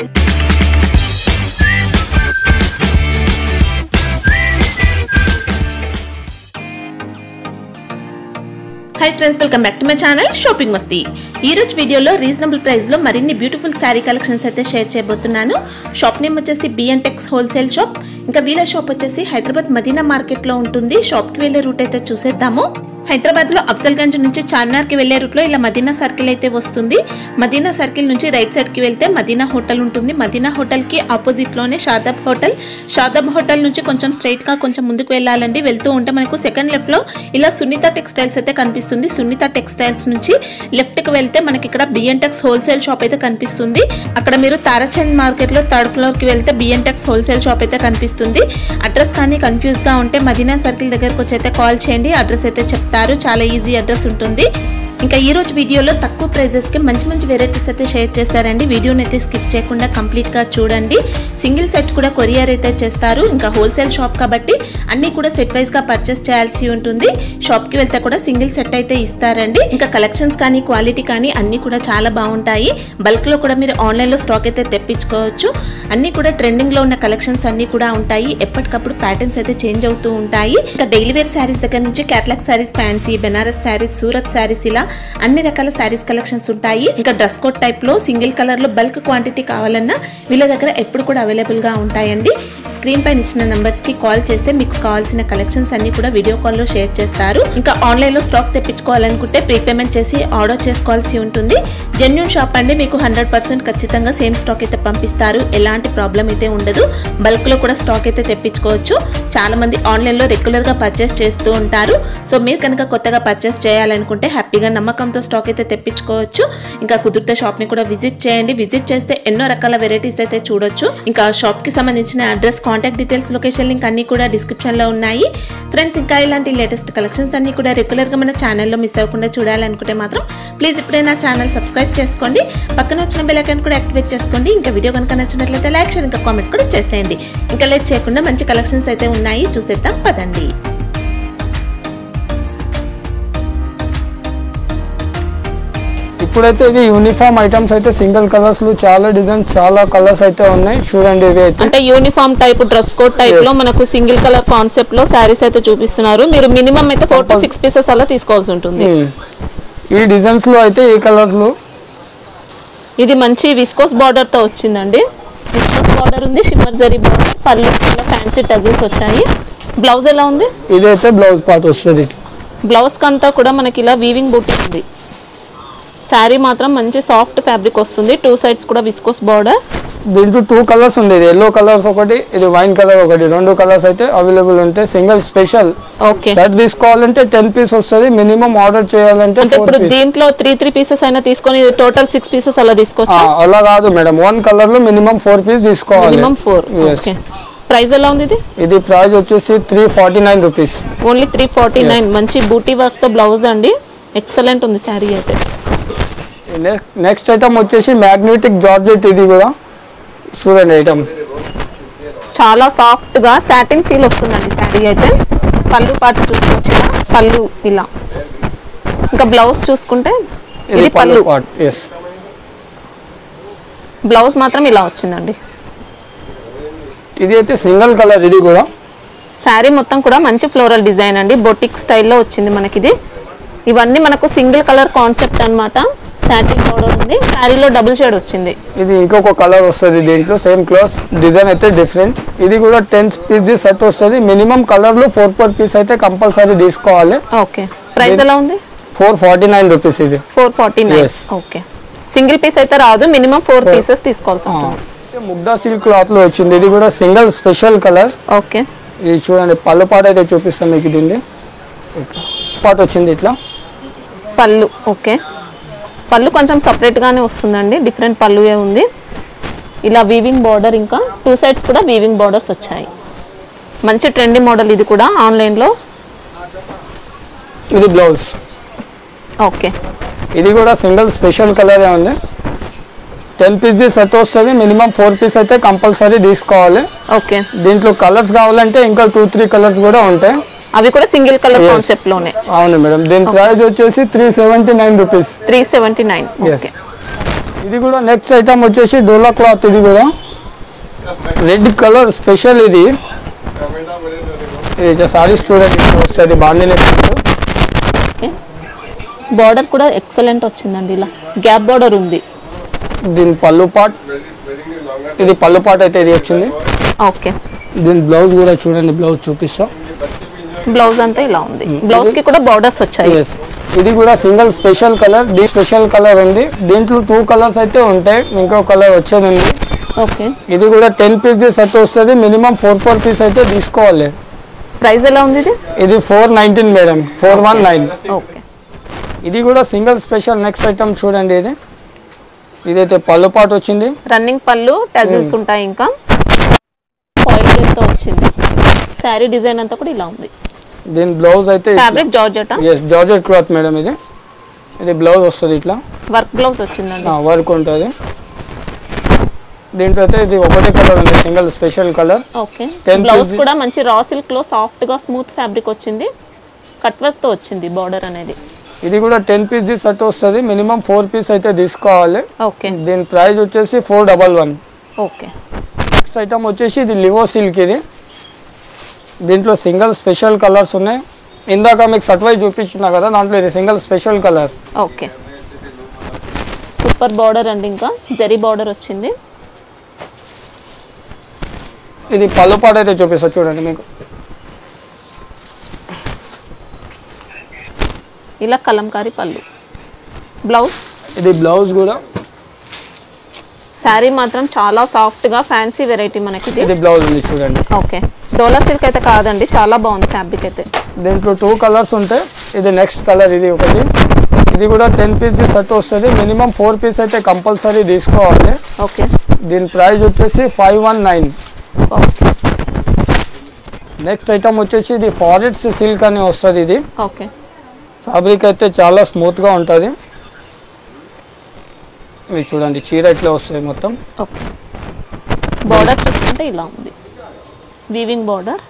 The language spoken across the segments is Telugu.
Hi friends, welcome back to my channel shopping Masti. ఈ రోజు వీడియోలో రీజనబుల్ ప్రైస్ లో మరిన్ని బ్యూటిఫుల్ సారీ కలెక్షన్స్ అయితే షేర్ చేయబోతున్నాను। షాప్ నేమ్ వచ్చేసి బిఎన్టెక్స్ హోల్సేల్ షాప్। ఇంకా వీళ్ళ షాప్ వచ్చేసి హైదరాబాద్ మదీనా మార్కెట్ లో ఉంటుంది। షాప్ కి వెళ్ళే రూట్ అయితే చూసేద్దాము। హైదరాబాద్ లో అఫ్జల్గంజ్ నుంచి చార్మినార్ కి వెళ్లే రూట్ లో ఇలా మదీనా సర్కిల్ అయితే వస్తుంది। మదీనా సర్కిల్ నుంచి రైట్ సైడ్ కి వెళ్తే మదీనా హోటల్ ఉంటుంది। మదీనా హోటల్ కి ఆపోజిట్ లోనే షాదాబ్ హోటల్। షాదాబ్ హోటల్ నుంచి కొంచెం స్ట్రైట్ గా కొంచెం ముందుకు వెళ్ళాలండి। వెళ్తూ ఉంటే మనకు సెకండ్ లెఫ్ట్ లో ఇలా సునీత టెక్స్టైల్స్ అయితే కనిపిస్తుంది। సునీత టెక్స్టైల్స్ నుంచి లెఫ్ట్ కి వెళ్తే మనకి ఇక్కడ బిఎన్టెక్స్ హోల్సేల్ షాప్ అయితే కనిపిస్తుంది। అక్కడ మీరు తారాచంద్ మార్కెట్ లో థర్డ్ ఫ్లోర్ కి వెళ్తే బిఎన్టెక్స్ హోల్సేల్ షాప్ అయితే కనిపిస్తుంది। అడ్రస్ కానీ కన్ఫ్యూజ్ గా ఉంటే మదీనా సర్కిల్ దగ్గరకు వచ్చి అయితే కాల్ చేయండి, అడ్రస్ అయితే చెప్తారు। చాలా ఈజీ అడ్రస్ ఉంటుంది। ఇంకా ఈ రోజు వీడియోలో తక్కువ ప్రైజెస్ కి మంచి మంచి వెరైటీస్ అయితే షేర్ చేస్తారండి। వీడియోని అయితే స్కిప్ చేయకుండా కంప్లీట్ గా చూడండి। సింగిల్ సెట్ కూడా కొరియర్ అయితే చేస్తారు। ఇంకా హోల్సేల్ షాప్ కాబట్టి అన్ని కూడా సెట్ వైజ్ గా పర్చేస్ చేయాల్సి ఉంటుంది। షాప్ కి వెళ్తే కూడా సింగిల్ సెట్ అయితే ఇస్తారండి। ఇంకా కలెక్షన్స్ కానీ క్వాలిటీ కానీ అన్ని కూడా చాలా బాగుంటాయి। బల్క్ లో కూడా మీరు ఆన్లైన్ లో స్టాక్ అయితే తెప్పించుకోవచ్చు। అన్ని కూడా ట్రెండింగ్ లో ఉన్న కలెక్షన్స్ అన్ని కూడా ఉంటాయి। ఎప్పటికప్పుడు ప్యాటర్న్స్ అయితే చేంజ్ అవుతూ ఉంటాయి। ఇంకా డైలీ వేర్ శారీస్ దగ్గర నుంచి క్యాటలాగ్ శారీస్, ఫ్యాన్సీ, బెనారస్ శారీస్, సూరత్ శారీస్ ఇలా అన్ని రకాల శారీస్ కలెక్షన్స్ ఉంటాయి। ఇంకా డ్రెస్ కోడ్ టైప్ లో సింగిల్ కలర్ లో బల్క్ క్వాంటిటీ కావాలన్నా వీళ్ళ దగ్గర ఎప్పుడు కూడా అవైలబుల్ గా ఉంటాయండి। స్క్రీన్ పైన ఇచ్చిన నంబర్స్ కి కాల్ చేస్తే మీకు కావాల్సిన కలెక్షన్స్ అన్ని కూడా వీడియో కాల్ లో షేర్ చేస్తారు। ఇంకా ఆన్లైన్ లో స్టాక్ తెప్పించుకోవాలనుకుంటే ప్రీ పేమెంట్ చేసి ఆర్డర్ చేసుకోవాల్సి ఉంటుంది। జెన్యూన్ షాప్ అండి, మీకు 100% ఖచ్చితంగా సేమ్ స్టాక్ అయితే పంపిస్తారు। ఎలాంటి ప్రాబ్లం అయితే ఉండదు। బల్క్ లో కూడా స్టాక్ అయితే తెప్పించుకోవచ్చు। చాలా మంది ఆన్లైన్ లో రెగ్యులర్ గా పర్చేస్ చేస్తూ ఉంటారు। సో మీరు కనుక కొత్తగా పర్చేస్ చేయాలనుకుంటే హ్యాపీగా నమ్మకంతో స్టాక్ అయితే తెప్పించుకోవచ్చు। ఇంకా కుదిరితే షాప్ ని కూడా విజిట్ చేయండి। విజిట్ చేస్తే ఎన్నో రకాల వెరైటీస్ అయితే చూడొచ్చు। ఇంకా షాప్ కి సంబంధించిన address, contact details, location link అన్ని కూడా డిస్క్రిప్షన్ లో ఉన్నాయి ఫ్రెండ్స్। ఇంకా ఇలాంటి లేటెస్ట్ కలెక్షన్స్ అన్ని కూడా రెగ్యులర్ గా మన ఛానల్లో మిస్ అవ్వకుండా చూడాలనుకుంటే మాత్రం ప్లీజ్ ఇప్పుడే నా ఛానల్ సబ్స్క్రైబ్ చేసుకోండి। పక్కన వచ్చిన బెల్ ఐకాన్ కూడా యాక్టివేట్ చేసుకోండి। ఇంకా వీడియో కనుక నచ్చినట్లయితే లైక్, షేర్, ఇంకా కామెంట్ కూడా చేసేయండి। ఇంకా లేట్ చేయకుండా మంచి కలెక్షన్స్ అయితే ఉన్నాయి, చూసేద్దాం పదండి। ఇప్పుడైతే ఇవి యూనిఫామ్ ఐటమ్స్ అయితే సింగిల్ కలర్స్ లో చాలా డిజైన్స్, చాలా కలర్స్ అయితే ఉన్నాయి చూడండి। ఇవి అయితే అంటే uniform type, dress code type లో మనకు సింగిల్ కలర్ కాన్సెప్ట్ లో సారీస్ అయితే చూపిస్తున్నారు। మీరు మినిమం అయితే 4 to 6 పీసెస్ అలా తీసుకోవాల్సి ఉంటుంది। ఈ డిజైన్స్ లో అయితే ఈ కలర్స్ లో ఇది మంచి విస్కోస్ బార్డర్ తో వచ్చిందండి। విస్కోస్ బార్డర్ ఉంది, షిమ్మర్ జరీ బార్డర్, పళ్ళు ఫ్యాన్సీ టజిల్స్ వచ్చాయి। బ్లౌజ్ ఎలా ఉంది? ఇదైతే బ్లౌజ్ పార్ట్ వస్తుంది। బ్లౌజ్ కంతా కూడా మనకి ఇలా వీవింగ్ బూటీ ఉంది। సారీ మాత్రం మంచి సాఫ్ట్ ఫ్యాబ్రిక్ వస్తుంది। 2 సైడ్స్ కూడా విస్కోస్ బార్డర్। దీంట్లో 2 కలర్స్ ఉంది, ఇది ఎల్లో కలర్స్ ఒకటి, ఇది వైన్ కలర్ ఒకటి, 2 కలర్స్ అయితే అవైలబుల్ ఉంటాయి। సింగిల్ స్పెషల్ సెట్ తీసుకోవాలంటే 10 పీస్ వస్తుంది। మినిమం ఆర్డర్ చేయాలంటే ఇప్పుడు దీంట్లో 3 పీసెస్ అయినా తీసుకొని టోటల్ 6 పీసెస్ అలా తీసుకోవచ్చు। అలా కాదు మేడం, 1 కలర్ లో మినిమం 4 పీస్ తీసుకోవాలి। మినిమం 4। ఓకే, ప్రైస్ ఎలా ఉంది ఇది? ఇది ప్రైస్ వచ్చేసి 349 రూపీస్, ఓన్లీ 349। మంచి బూటీ వర్క్ తో బ్లౌజ్ అండి, ఎక్సలెంట్ ఉంది సారీ అయితే। నెక్స్ట్ ఐటమ్ వచ్చేసి మ్యాగ్నెటిక్ జార్జెట్, ఇది కూడా చూడండి ఐటమ్ చాలా సాఫ్ట్ గా సాటిన్ ఫీల్ వస్తుందండి సారీ అయితే। పళ్ళు పాటు చూసుకోవచ్చు, పళ్ళు ఇలా। ఇంకా బ్లౌజ్ చూసుకుంటే ఇది పళ్ళు పార్ట్, yes బ్లౌజ్ మాత్రం ఇలా వచ్చిందండి। ఇది అయితే సింగిల్ కలర్, ఇది కూడా సారీ మొత్తం కూడా మంచి ఫ్లోరల్ డిజైన్ అండి, బొటిక్ స్టైల్లో వచ్చింది మనకి ఇది। ఇవన్నీ మనకు సింగిల్ కలర్ కాన్సెప్ట్ అన్నమాట। సాటిన్ బార్డర్ ఉంది, సారీలో డబుల్ షేడ్ వచ్చింది। ఇది ఇంకొక కలర్ వస్తుంది దీంట్లో, సేమ్ క్లాత్, డిజైన్ అయితే డిఫరెంట్। ఇది కూడా 10 పీస్ ది సెట్ వస్తుంది। మినిమం కలర్ లో 4 పీస్ అయితే కంపల్సరీ తీసుకోవాలి। ఓకే, ప్రైస్ ఎలా ఉంది? 449 రూపీస్, ఇది 449। ఓకే, సింగిల్ పీస్ అయితే రాదు, మినిమం 4 పీసెస్ తీసుకోవాల్సి ఉంటుంది। ముగ్దా సిల్క్ క్లాత్ లో వచ్చింది, ఇది కూడా సింగిల్ స్పెషల్ కలర్। ఓకే, ఇది చూడండి పళ్ళు పాట అయితే చూపిస్తాం మీకు। దీన్ని పాట వచ్చింది ఇట్లా పళ్ళు। ఓకే, పళ్ళు కొంచెం సపరేట్ గానే వస్తుందండి, డిఫరెంట్ పళ్ళుయే ఉంది। ఇలా వీవింగ్ బార్డర్, ఇంకా 2 సైడ్స్ కూడా వీవింగ్ బార్డర్స్ వచ్చాయి। మంచి ట్రెండీ మోడల్ ఇది కూడా ఆన్లైన్ లో। ఇది బ్లౌజ్। ఓకే, ఇది కూడా సింగిల్ స్పెషల్ కలర్ ఉంది। 10 పీస్ ది సెట్ వస్తుంది। మినిమం 4 పీస్ అయితే కంపల్సరీ తీసుకోవాలి। ఓకే, దీంట్లో కలర్స్ కావాలంటే ఇంకా 2-3 కలర్స్ కూడా ఉంటాయి। అవి కూడా సింగిల్ కలర్ కాన్సెప్ట్ లోనే। అవును మేడం, దీని ప్రైస్ వచ్చేసి 379 రూపీస్। 379। ఓకే, ఇది కూడా నెక్స్ట్ ఐటమ్ వచ్చేసి డోలా క్లాత్. ఇది కూడా రెడ్ కలర్ స్పెషల్. ఇది సారీ స్టూడెంట్ వస్తుంది బాండినే. బార్డర్ కూడా ఎక్సలెంట్ వచ్చిందండి, ఇలా గ్యాప్ బార్డర్ ఉంది. దీని పళ్ళు పాట్, ఇది పళ్ళు పాట్ అయితే ఇది వచ్చింది. ఓకే, దీని బ్లౌజ్ కూడా చూడండి, బ్లౌజ్ చూపిస్తాం. బ్లౌజ్ అంతా ఇలా ఉంది, బ్లౌజ్ కి కూడా బార్డర్స్ వచ్చాయి. ఇది కూడా సింగిల్ స్పెషల్ కలర్. దీ స్పెషల్ కలర్ ఉంది. దీంట్లో 2 కలర్స్ అయితే ఉంటాయి, ఇంకో కలర్ వచ్చేది ఉంది. ఓకే, ఇది కూడా 10 పీస్ సెట్ వస్తుంది. మినిమం 4 పీస్ అయితే తీసుకోవాలి. ప్రైస్ ఎలా ఉంది? ఇది 419 మేడం, 419. ఓకే, ఇది కూడా సింగిల్ స్పెషల్. నెక్స్ట్ ఐటమ్ చూడండి, ఇదైతే పళ్ళు పాటు వచ్చింది. రన్నింగ్ పళ్ళు, టజిల్స్ ఉంటాయి. ఇంకా ఫాయిల్ ప్రింట్ తో వచ్చింది. శారీ డిజైన్ అంతా కూడా ఇలా ఉంది. దీని బ్లౌజ్ అయితే fabric georgette. Georgette cloth madam. ఇది బ్లౌజ్ వస్తుంది, ఇట్లా వర్క్ బ్లౌజ్ వచ్చిందండి. వర్క్ ఉంటుంది. దీంట్లో అయితే ఇది ఒకటే కలర్ ఉంది, single special colour. Okay, blouse కూడా మంచి రా సిల్క్ లో సాఫ్ట్ గా స్మూత్ ఫ్యాబ్రిక్ వచ్చింది. కట్ వర్క్ తో వచ్చింది బార్డర్ అనేది. ఇది కూడా 10 పీస్ సెట్ వస్తుంది. మినిమం 4 పీస్ అయితే తీసుకోవాలి. ఓకే, దీని ప్రైస్ వచ్చేసి 411. ఓకే, నెక్స్ట్ ఐటమ్ వచ్చేసి ఇది లివో సిల్క్. ఇది దీంట్లో సింగిల్ స్పెషల్ కలర్స్ ఉన్నాయి. ఇందాక మీకు సట్ వైజ్ చూపించిన కదా, దాంట్లో ఇది single special colour. Okay, super border అండి. ఇంకా జరీ బార్డర్ వచ్చింది. ఇది పళ్ళు పాట అయితే చూపిస్తా చూడండి మీకు. ఇలా కలంకారీ పళ్ళు, బ్లౌజ్. ఇది బ్లౌజ్ కూడా. శారీ మాత్రం చాలా సాఫ్ట్ గా ఫ్యాన్సీ వెరైటీ మనకి. ఇది బ్లౌజ్ ఉంది చూడండి. ఓకే, డోలా సిల్క్ అయితే కాదండి, చాలా బాగుంది ఫ్యాబ్రిక్ అయితే. దీంట్లో 2 కలర్స్ ఉంటాయి. ఇది నెక్స్ట్ కలర్, ఇది ఒకటి. ఇది కూడా 10 పీస్ సెట్ వస్తుంది. మినిమం 4 పీస్ అయితే కంపల్సరీ తీసుకోవాలి. ఓకే, దీని ప్రైస్ వచ్చేసి 519. నెక్స్ట్ ఐటమ్ వచ్చేసి ఇది ఫారెస్ట్ సిల్క్ అని వస్తుంది. ఇది ఓకే, ఫ్యాబ్రిక్ అయితే చాలా స్మూత్ గా ఉంటుంది. మీరు చూడండి, చీర ఇట్లా వస్తుంది మొత్తం. ఓకే, బార్డర్ చూసుకుంటే ఇలా ఉంది, వీవింగ్ బార్డర్.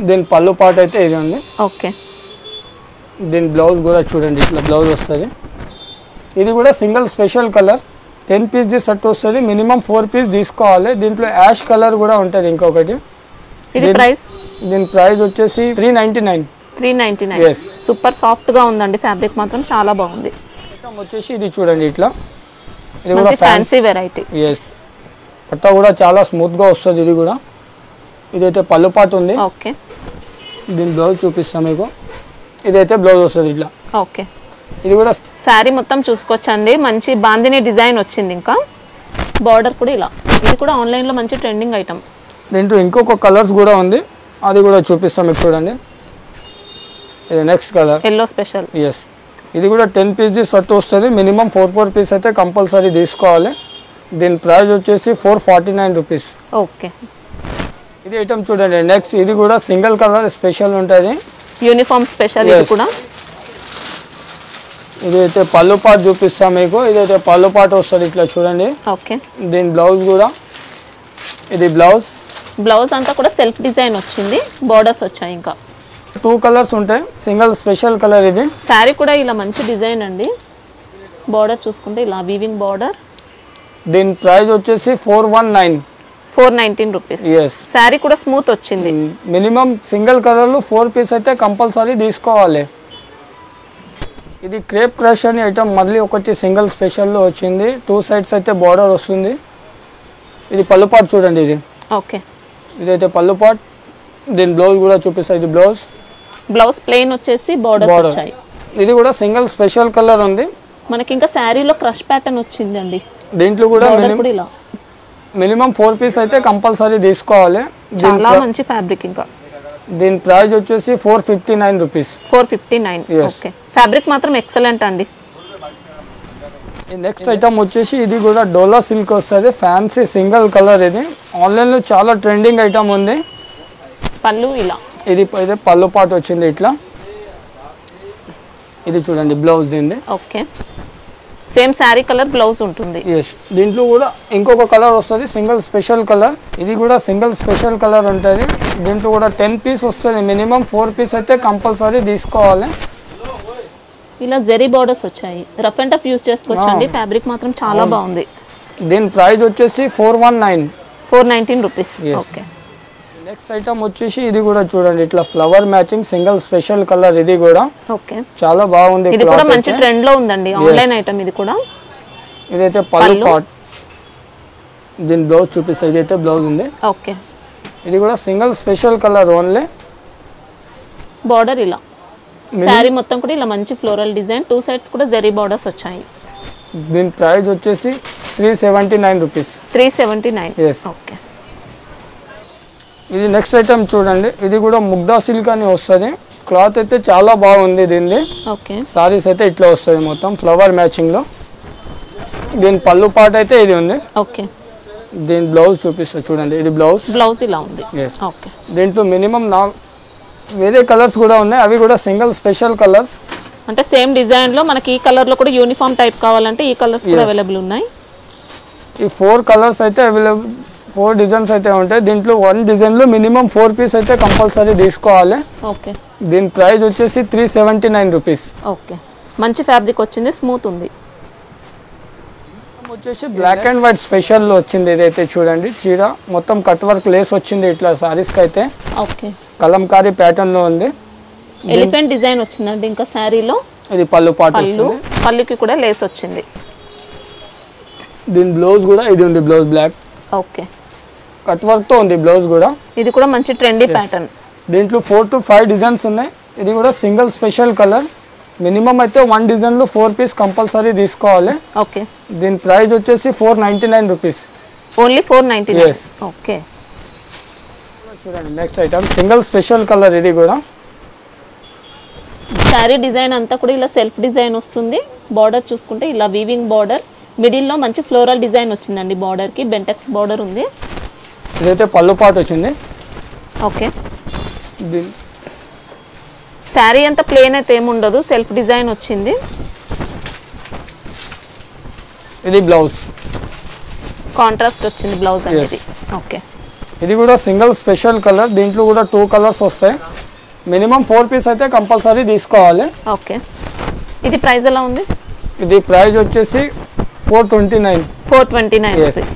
దీని పళ్ళు పాట అయితే ఇది ఉంది. ఓకే, దీని బ్లౌజ్ కూడా చూడండి, ఇట్లా బ్లౌజ్ వస్తుంది. ఇది కూడా single special colour. 10 piece set వస్తుంది. మినిమం 4 పీస్ తీసుకోవాలి. దీంట్లో యాష్ కలర్ కూడా ఉంటుంది ఇంకొకటి. ఇది ప్రైస్? దీని ప్రైస్ వచ్చేసి 399. 399. సూపర్ సాఫ్ట్ గా ఉందండి, ఫ్యాబ్రిక్ మాత్రం చాలా బాగుంది. ఐటమ్ వచ్చేసి ఇది చూడండి, ఇట్లా. ఇది కూడా ఫ్యాన్సీ వెరైటీ. పట్ట కూడా చాలా స్మూత్ గా వస్తుంది. ఇది కూడా. ఇదైతే పళ్ళు పాటు ఉంది. ఓకే, దీని బ్లౌజ్ చూపిస్తాం మీకు. ఇదైతే బ్లౌజ్ వస్తుంది ఇట్లా. ఓకే, ఇది కూడా శారీ మొత్తం చూసుకోవచ్చండి, మంచి బాందిని డిజైన్ వచ్చింది. ఇంకా బార్డర్ కూడా ఇలా. ఇది కూడా ఆన్లైన్ లో మంచి ట్రెండింగ్ ఐటమ్. దీంట్లో ఇంకొక కలర్స్ కూడా ఉంది, అది కూడా చూపిస్తాం మీకు చూడండి. ఇది నెక్స్ట్ కలర్, ఎల్లో స్పెషల్. ఇది కూడా 10 పీస్ సెట్ వస్తుంది. మినిమం 4 పీస్ అయితే కంపల్సరీ తీసుకోవాలి. దీని ప్రైస్ వచ్చేసి 449 రూపీస్. ఓకే, ఇది ఐటమ్ చూడండి. నెక్స్ట్ ఇది కూడా సింగిల్ కలర్ స్పెషల్ ఉంటుంది, యూనిఫామ్ స్పెషల్. ఇది కూడా ఇదైతే పళ్ళు పాటు చూపిస్తాం మీకు. ఇదైతే పళ్ళు పాటు వస్తుంది ఇట్లా చూడండి. ఓకే, దీని బ్లౌజ్ కూడా. ఇది బ్లౌజ్. బ్లౌజ్ అంతా కూడా సెల్ఫ్ డిజైన్ వచ్చింది, బార్డర్స్ వచ్చాయి. ఇంకా 2 కలర్స్ ఉంటాయి, సింగిల్ స్పెషల్ కలర్. ఇది శారీ కూడా ఇలా మంచి డిజైన్ అండి. బార్డర్ చూసుకుంటే ఇలా వీవింగ్ బార్డర్. దీని ప్రైస్ వచ్చేసి 419 రూపీస్. శారీ కూడా స్మూత్ వచ్చింది. మినిమం సింగిల్ కలర్లో 4 పీస్ అయితే కంపల్సరీ తీసుకోవాలి. ఇది క్రేప్ క్రష్ అని ఐటమ్ మళ్ళీ ఒకటి సింగిల్ స్పెషల్లో వచ్చింది. 2 సైడ్స్ అయితే బార్డర్ వస్తుంది. ఇది పళ్ళు పాటు చూడండి. ఇది ఓకే, ఇదైతే పళ్ళు పాటు. దీని బ్లౌజ్ కూడా చూపిస్తా. ఇది బ్లౌజ్. బ్లౌజ్ ప్లెయిన్ వచ్చేసి బార్డర్స్ వచ్చాయి. ఇది కూడా సింగిల్ స్పెషల్ కలర్ ఉంది మనకి. ఇంకా శారీలో క్రష్ ప్యాటర్న్ వచ్చిందండి. దీంట్లో కూడా ఇలా మినిమం 4 పీస్ అయితే కంపల్సరీ తీసుకోవాలి. చాలా మంచి ఫ్యాబ్రిక్. ఇంకా దీని ప్రైస్ వచ్చేసి 459 రూపీస్. 459. ఓకే, ఫ్యాబ్రిక్ మాత్రం ఎక్సలెంట్ అండి. నెక్స్ట్ ఐటమ్ వచ్చేసి ఇది కూడా డోలా సిల్క్ వస్తుంది, ఫ్యాన్సీ సింగిల్ కలర్. ఇది ఆన్లైన్లో చాలా ట్రెండింగ్ ఐటమ్ ఉంది. పళ్ళు ఇలా. ఇది అయితే పళ్ళు పాటు వచ్చింది ఇట్లా. ఇది చూడండి బ్లౌజ్ దీన్ని. Okay, same sari colour blouse ఉంటుంది. దీంట్లో కూడా ఇంకొక కలర్ వస్తుంది, సింగిల్ స్పెషల్ కలర్. ఇది కూడా సింగిల్ స్పెషల్ కలర్ ఉంటుంది. దీంట్లో కూడా 10 పీస్ వస్తుంది. మినిమం 4 పీస్ అయితే కంపల్సరీ తీసుకోవాలి. ఇలా జెరీ బార్డర్స్ వచ్చాయి. రఫ్ అండ్ టఫ్ యూస్ చేసుకోవచ్చండి. ఫ్యాబ్రిక్ మాత్రం చాలా బాగుంది. దీని ప్రైస్ వచ్చేసి 419 రూపీస్. ఓకే. నెక్స్ట్ ఐటమ్ వచ్చేసి ఇది కూడా చూడండి, ఇట్లా flower matching single special colour. ఇది కూడా ఓకే, చాలా బాగుంది. ఇది కూడా మంచి ట్రెండ్ లో ఉందండి, ఆన్లైన్ ఐటమ్ ఇది కూడా. ఇదైతే పళ్ళు పార్ట్. దీని బ్లౌజ్ చూపిస్తా. ఇదైతే బ్లౌజ్ ఉంది. ఓకే, ఇది కూడా single special colour only. Border ఇలా శారీ మొత్తం కూడా ఇలా మంచి ఫ్లోరల్ డిజైన్, 2 సైడ్స్ కూడా జెరీ బార్డర్స్ వచ్చాయి. దీని ప్రైస్ వచ్చేసి 379 రూపీస్. 379. ఓకే. ఇది నెక్స్ట్ ఐటమ్ చూడండి, ఇది కూడా ముగ్దా సిల్క్ అని వస్తుంది. క్లాత్ అయితే చాలా బాగుంది దీనిది. ఓకే, సారీస్ అయితే ఇట్లా వస్తుంది మొత్తం ఫ్లవర్ మ్యాచింగ్ లో. దీని పళ్ళు పార్ట్ అయితే ఇది ఉంది. ఓకే, దీని బ్లౌజ్ చూపిస్తా చూడండి. ఇది బ్లౌజ్ ఇలా ఉంది. ఓకే. దీంట్లో మినిమం వేరే కలర్స్ కూడా ఉన్నాయి, అవి కూడా సింగిల్ స్పెషల్ కలర్స్. అంటే సేమ్ డిజైన్ లో మనకి ఈ కలర్ లో కూడా యూనిఫామ్ టైప్ కావాలంటే ఈ కలర్స్ కూడా అవైలబుల్ ఉన్నాయి. ఈ 4 కలర్స్ అయితే అవైలబుల్, 4 డిజైన్స్ అయితే ఉంటాయి. దీంట్లో 1 డిజైన్ లో మినిమం 4 పీస్ అయితే కంపల్సరీ తీసుకోవాలి. ఓకే. దీని ప్రైస్ వచ్చేసి 379 రూపీస్. ఓకే, మంచి ఫ్యాబ్రిక్ వచ్చింది, స్మూత్ ఉంది. వచ్చేసి బ్లాక్ అండ్ వైట్ స్పెషల్ లో వచ్చింది. ఇదైతే చూడండి, చీర మొత్తం కట్ వర్క్ లేస్ వచ్చింది ఇట్లా సారీస్ కి అయితే. ఓకే, కలంకారీ ప్యాటర్న్ లో ఉంది. ఎలిఫెంట్ డిజైన్ వచ్చిందండి. ఇంకా శారీలో ఇది పళ్ళు పార్ట్ వస్తుంది. పళ్ళుకి కూడా లేస్ వచ్చింది. దీని బ్లౌజ్ కూడా ఇది ఉంది, blouse black. Okay, cut work తో ఉంది బ్లౌజ్ కూడా. ఇది కూడా మంచి ట్రెండీ ప్యాటర్న్. దీంట్లో 4 to 5 డిజైన్స్ ఉన్నాయి. ఇది కూడా సింగిల్ స్పెషల్ కలర్. మినిమం అయితే 1 డిజైన్ లో 4 పీస్ కంపల్సరీ తీసుకోవాలి. ఓకే. దీని ప్రైస్ వచ్చేసి 499 రూపీస్. ఓన్లీ 499. ఓకే. చూడండి next item single special colour. ఇది కూడా శారీ డిజైన్ అంతా కూడా ఇలా సెల్ఫ్ డిజైన్ వస్తుంది. బార్డర్ చూసుకుంటే ఇలా వీవింగ్ బార్డర్, మిడిల్ లో మంచి ఫ్లోరల్ డిజైన్ వచ్చిందండి. బార్డర్ కి బెంటెక్స్ బార్డర్ ఉంది. ఇదైతే పళ్ళు పార్ట్ వచ్చింది. ఓకే. శారీ అంతా ప్లేన్ అయితే ఏముండదు, సెల్ఫ్ డిజైన్ వచ్చింది. ఇది బ్లౌజ్ కాంట్రాస్ట్ వచ్చింది బ్లౌజ్ అనేది. ఓకే. ఇది కూడా సింగిల్ స్పెషల్ కలర్. దీంట్లో కూడా 2 కలర్స్ వస్తాయి. మినిమం 4 పీస్ అయితే కంపల్సరీ తీసుకోవాలి. ఓకే. ఇది ప్రైస్ ఎలా ఉంది? ఇది ప్రైస్ వచ్చేసి 429. 429 రూపీస్.